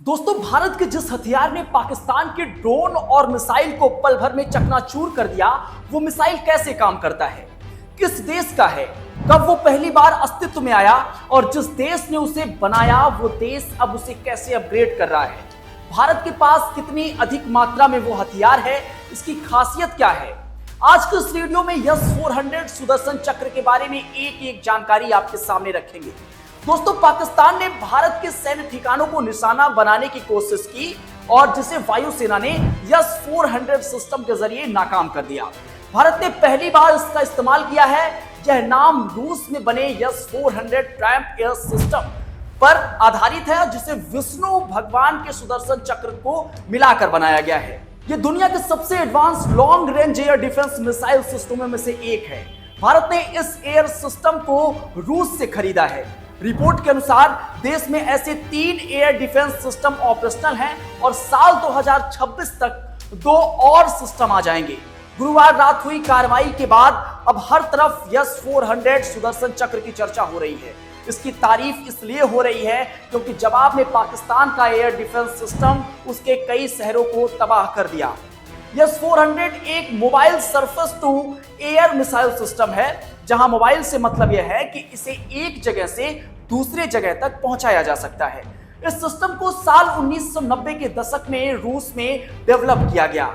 दोस्तों, भारत के जिस हथियार ने पाकिस्तान के ड्रोन और मिसाइल को पल भर में चकनाचूर कर दिया, वो मिसाइल कैसे काम करता है, किस देश का है, कब वो पहली बार अस्तित्व में आया और जिस देश ने उसे बनाया वो देश अब उसे कैसे अपग्रेड कर रहा है, भारत के पास कितनी अधिक मात्रा में वो हथियार है, इसकी खासियत क्या है। आज के इस वीडियो में S-400 सुदर्शन चक्र के बारे में एक एक जानकारी आपके सामने रखेंगे। दोस्तों, पाकिस्तान ने भारत के सैन्य ठिकानों को निशाना बनाने की कोशिश की और जिसे वायुसेना ने S-400 सिस्टम के जरिए नाकाम कर दिया। भारत ने पहली बार इसका इस्तेमाल किया है। यह नाम रूस में बने S-400 ट्रायम्फ एयर सिस्टम पर आधारित है, जिसे विष्णु भगवान के सुदर्शन चक्र को मिलाकर बनाया गया है। यह दुनिया के सबसे advance long range air defence missile सिस्टमों में से एक है। भारत ने इस एयर सिस्टम को रूस से खरीदा है। रिपोर्ट के अनुसार देश में ऐसे 3 एयर डिफेंस सिस्टम ऑपरेशनल हैं और साल 2026 तक 2 और सिस्टम आ जाएंगे। गुरुवार रात हुई कार्रवाई के बाद अब हर तरफ S-400 सुदर्शन चक्र की चर्चा हो रही है। इसकी तारीफ इसलिए हो रही है क्योंकि जवाब में पाकिस्तान का एयर डिफेंस सिस्टम उसके कई शहरों को तबाह कर दिया। S-400 एक mobile surface to air missile system है, जहां मोबाइल से मतलब यह है कि इसे एक जगह से दूसरे जगह तक पहुंचाया जा सकता है। इस सिस्टम को साल 1990 के दशक में रूस में डेवलप किया गया।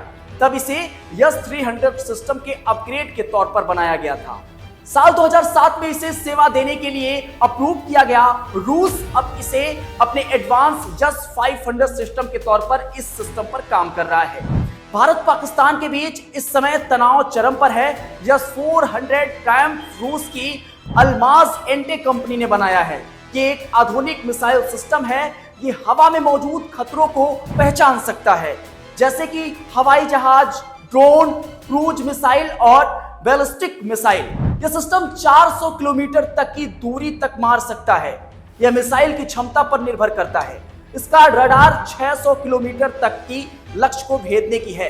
तब इसे S-300 सिस्टम के अपग्रेड के तौर पर बनाया गया था। साल 2007 में इसे सेवा देने के लिए अप्रूव किया गया। रूस अब इसे अपने एडवांस S-500 सिस्टम के तौर पर इस सिस्टम पर काम कर रहा है। भारत पाकिस्तान के बीच इस समय तनाव चरम पर है। S-400 ट्रायम्फ रूस की अल्माज एंटे कंपनी ने बनाया है। ये एक आधुनिक मिसाइल सिस्टम है। ये हवा में मौजूद खतरों को पहचान सकता है, जैसे कि हवाई जहाज, ड्रोन, क्रूज मिसाइल और बैलिस्टिक मिसाइल। यह सिस्टम 400 किलोमीटर तक की दूरी तक मार सकता है। यह मिसाइल की क्षमता पर निर्भर करता है। इसका रडार 600 किलोमीटर तक की लक्ष्य को भेदने की है।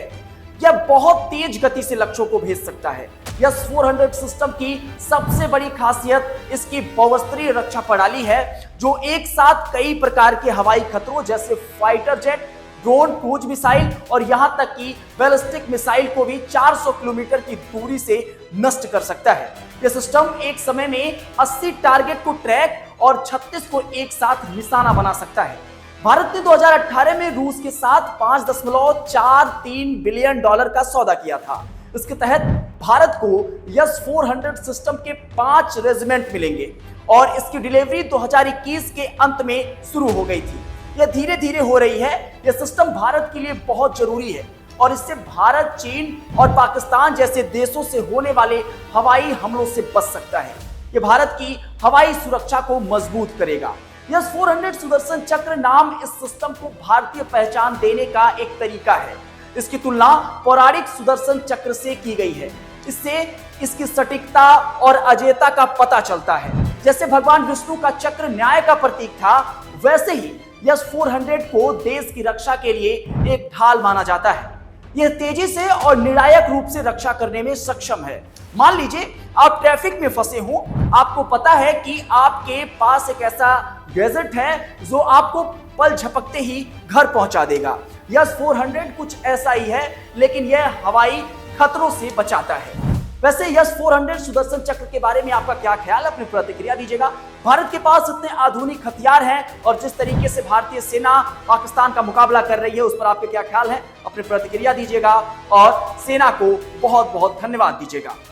यह बहुत तेज गति से लक्ष्यों को भेज सकता है। S-400 सिस्टम की सबसे बड़ी खासियत इसकी बहुस्तरीय रक्षा प्रणाली है, जो एक साथ कई प्रकार के हवाई खतरों जैसे fighter jet, drone, cruise missile और यहां तक कि बैलिस्टिक मिसाइल को भी 400 किलोमीटर की दूरी से नष्ट कर सकता है। यह सिस्टम एक समय में 80 टारगेट को ट्रैक और 36 को एक साथ निशाना बना सकता है। भारत ने 2018 में रूस के साथ $5.43 बिलियन का सौदा किया था। इसके तहत भारत को S-400 सिस्टम के 5 रेजिमेंट मिलेंगे और इसकी डिलीवरी 2021 के अंत में शुरू हो गई थी। यह धीरे धीरे हो रही है। यह सिस्टम भारत के लिए बहुत जरूरी है और इससे भारत, चीन और पाकिस्तान जैसे देशों से होने वाले हवाई हमलों से बच सकता है। यह भारत की हवाई सुरक्षा को मजबूत करेगा। S-400 सुदर्शन चक्र नाम इस सिस्टम को भारतीय पहचान देने का एक तरीका है। इसकी तुलना पौराणिक सुदर्शन चक्र से की गई है। इससे इसकी सटीकता और अजेयता का पता चलता है। जैसे भगवान विष्णु का चक्र न्याय का प्रतीक था, वैसे ही S-400 को देश की रक्षा के लिए एक ढाल माना जाता है। यह तेजी से और निर्णायक रूप से रक्षा करने में सक्षम है। मान लीजिए आप ट्रैफिक में फंसे हो, आपको पता है कि आपके पास एक ऐसा गैजेट है जो आपको पल झपकते ही घर पहुंचा देगा। S-400 कुछ ऐसा ही है, लेकिन यह हवाई खतरों से बचाता है। वैसे S-400 सुदर्शन चक्र के बारे में आपका क्या ख्याल है? अपनी प्रतिक्रिया दीजिएगा। भारत के पास इतने आधुनिक हथियार हैं और जिस तरीके से भारतीय सेना पाकिस्तान का मुकाबला कर रही है, उस पर आपके क्या ख्याल है? अपनी प्रतिक्रिया दीजिएगा और सेना को बहुत बहुत धन्यवाद दीजिएगा।